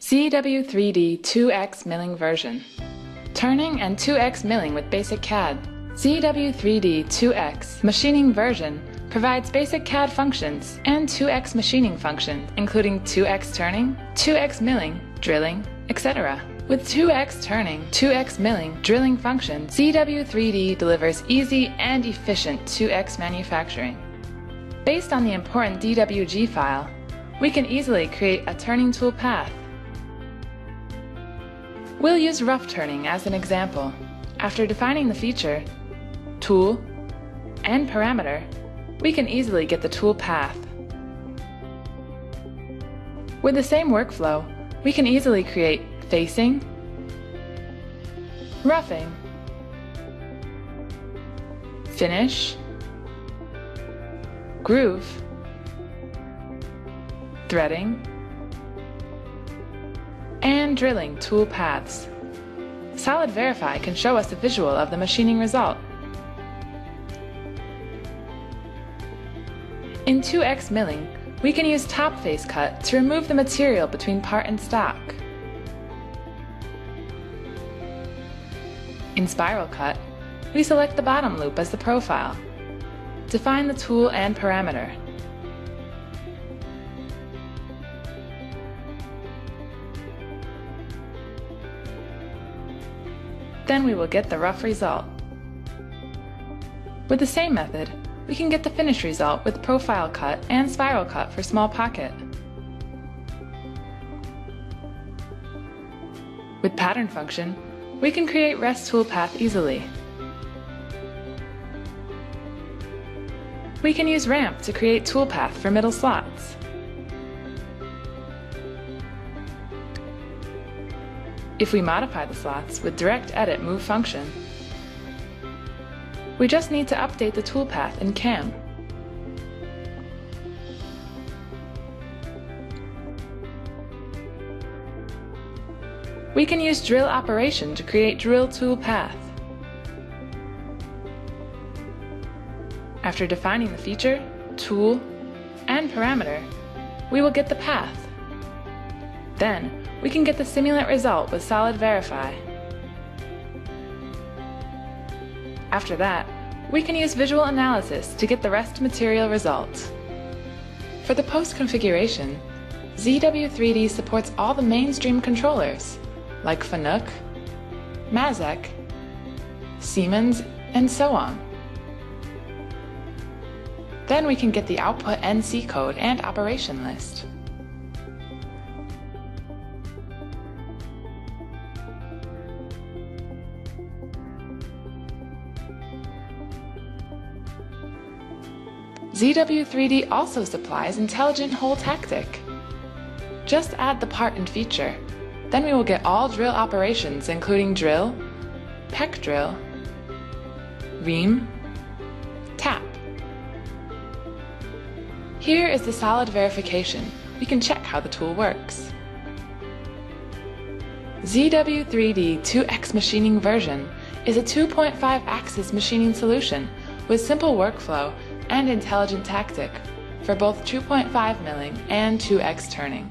ZW3D 2X milling version. Turning and 2X milling with basic CAD. ZW3D 2X machining version provides basic CAD functions and 2X machining functions, including 2X turning, 2X milling, drilling, etc. With 2X turning, 2X milling, drilling functions, ZW3D delivers easy and efficient 2X manufacturing. Based on the important DWG file, we can easily create a turning tool path. We'll use rough turning as an example. After defining the feature, tool, and parameter, we can easily get the tool path. With the same workflow, we can easily create facing, roughing, finish, groove, threading, and drilling tool paths. Solid Verify can show us a visual of the machining result. In 2X milling, we can use top face cut to remove the material between part and stock. In spiral cut, we select the bottom loop as the profile. Define the tool and parameter. Then we will get the rough result. With the same method, we can get the finished result with profile cut and spiral cut for small pocket. With pattern function, we can create rest tool path easily. We can use ramp to create tool path for middle slots. If we modify the slots with direct edit move function, we just need to update the toolpath in CAM. We can use drill operation to create drill tool path. After defining the feature, tool, and parameter, we will get the path. Then, we can get the simulant result with Solid Verify. After that, we can use visual analysis to get the rest material result. For the post configuration, ZW3D supports all the mainstream controllers, like Fanuc, Mazak, Siemens, and so on. Then we can get the output NC code and operation list. ZW3D also supplies Intelligent Hole Tactic. Just add the part and feature, then we will get all drill operations including drill, peck drill, ream, tap. Here is the solid verification. We can check how the tool works. ZW3D 2X machining version is a 2.5 axis machining solution with simple workflow and intelligent tactic for both 2.5 milling and 2X turning.